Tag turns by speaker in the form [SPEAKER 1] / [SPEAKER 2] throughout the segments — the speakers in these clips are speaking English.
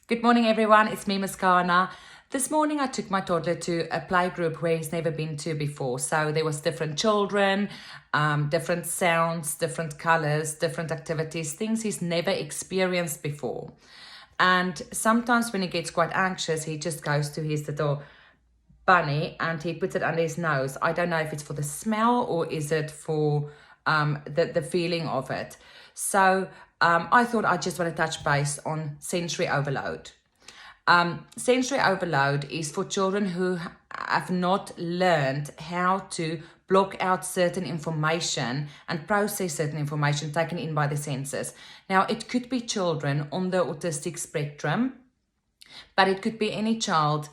[SPEAKER 1] Good morning, everyone. It's me, Miss Kana. This morning, I took my toddler to a play group where he's never been to before. So there was different children, different sounds, different colors, different activities, things he's never experienced before. And sometimes when he gets quite anxious, he just goes to his little bunny and he puts it under his nose. I don't know if it's for the smell or is it for the feeling of it. So I thought I just want to touch base on sensory overload. Sensory overload is for children who have not learned how to block out certain information and process certain information taken in by the senses. Now, it could be children on the autistic spectrum, but it could be any child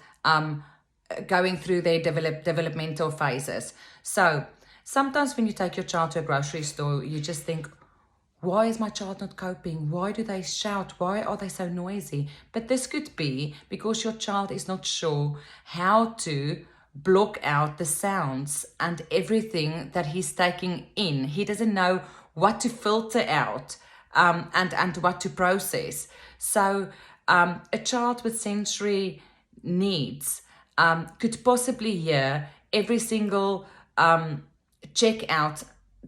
[SPEAKER 1] going through their developmental phases. So sometimes when you take your child to a grocery store, you just think, why is my child not coping? Why do they shout? Why are they so noisy? But this could be because your child is not sure how to block out the sounds and everything that he's taking in. He doesn't know what to filter out and what to process. So a child with sensory needs could possibly hear every single checkout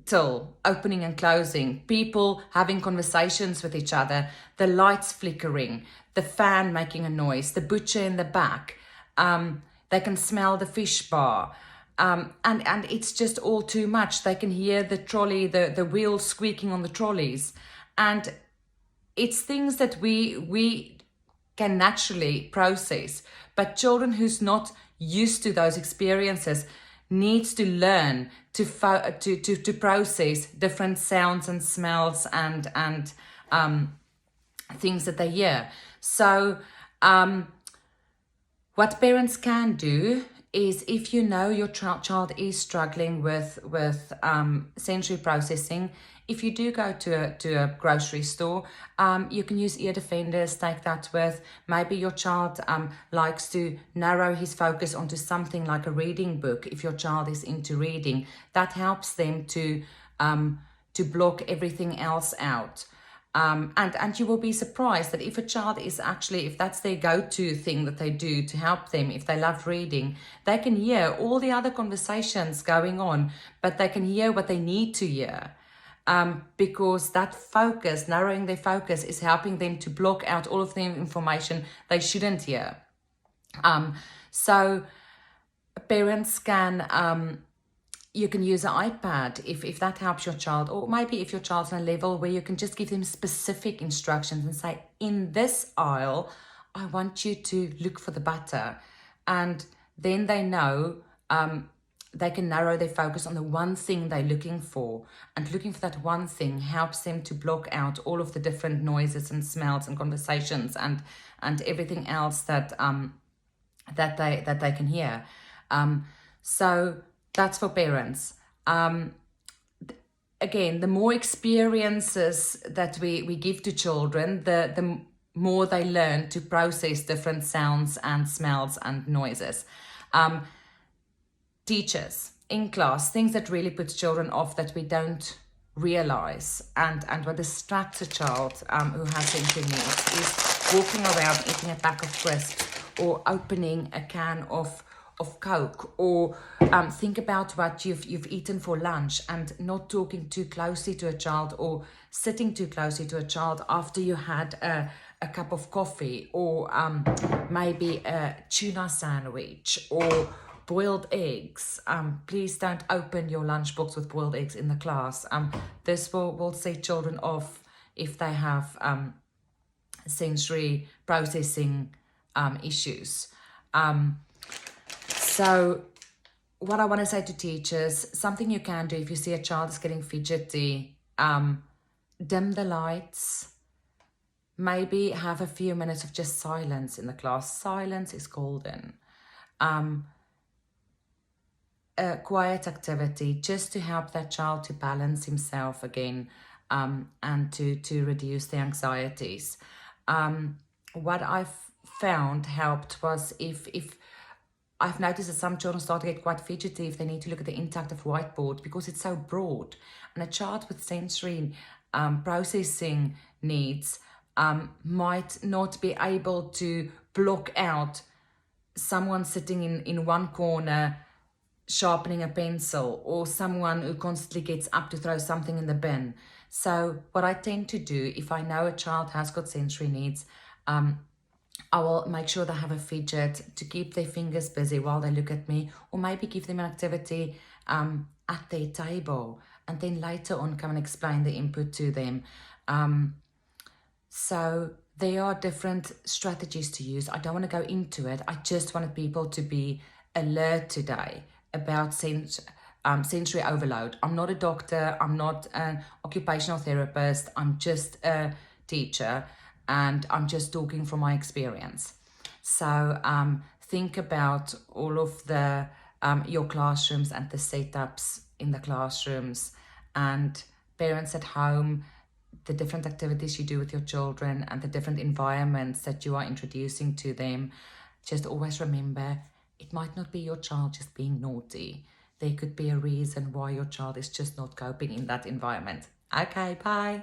[SPEAKER 1] till opening and closing, people having conversations with each other, the lights flickering, the fan making a noise, the butcher in the back. They can smell the fish bar. And it's just all too much. They can hear the trolley, the wheels squeaking on the trolleys. And it's things that we can naturally process. But children who's not used to those experiences needs to learn to process different sounds and smells and things that they hear. So what parents can do is, if you know your child is struggling with sensory processing, if you do go to a grocery store, you can use ear defenders, take that with. Maybe your child likes to narrow his focus onto something like a reading book. If your child is into reading, that helps them to block everything else out. And you will be surprised that if a child is actually, if that's their go-to thing that they do to help them, if they love reading, they can hear all the other conversations going on, but they can hear what they need to hear. Because that focus, narrowing their focus, is helping them to block out all of the information they shouldn't hear. So parents can, you can use an iPad if that helps your child, or maybe if your child's on a level where you can just give them specific instructions and say, in this aisle, I want you to look for the butter. And then they know they can narrow their focus on the one thing they're looking for, and looking for that one thing helps them to block out all of the different noises and smells and conversations and everything else that they can hear. So that's for parents. Again, the more experiences that we give to children, the more they learn to process different sounds and smells and noises. Teachers in class, things that really puts children off that we don't realize and what distracts a child who has sensory needs is walking around eating a pack of crisps or opening a can of Coke, or think about what you've eaten for lunch and not talking too closely to a child, or sitting too closely to a child after you had a cup of coffee, or maybe a tuna sandwich or boiled eggs. Please don't open your lunchbox with boiled eggs in the class. This will set children off if they have sensory processing issues. So what I want to say to teachers, something you can do if you see a child is getting fidgety, dim the lights, maybe have a few minutes of just silence in the class. Silence is golden. A quiet activity just to help that child to balance himself again, and to reduce the anxieties. What I've found helped was if I've noticed that some children start to get quite fidgety if they need to look at the interactive whiteboard because it's so broad. And a child with sensory processing needs might not be able to block out someone sitting in one corner sharpening a pencil, or someone who constantly gets up to throw something in the bin. So what I tend to do, if I know a child has got sensory needs, I will make sure they have a fidget to keep their fingers busy while they look at me, or maybe give them an activity at their table, and then later on come and explain the input to them. So there are different strategies to use. I don't want to go into it. I just wanted people to be alert today about sensory overload. I'm not a doctor. I'm not an occupational therapist. I'm just a teacher, and I'm just talking from my experience. So think about all of the your classrooms and the setups in the classrooms, and parents at home, the different activities you do with your children and the different environments that you are introducing to them. Just always remember, it might not be your child just being naughty. There could be a reason why your child is just not coping in that environment. Okay, bye.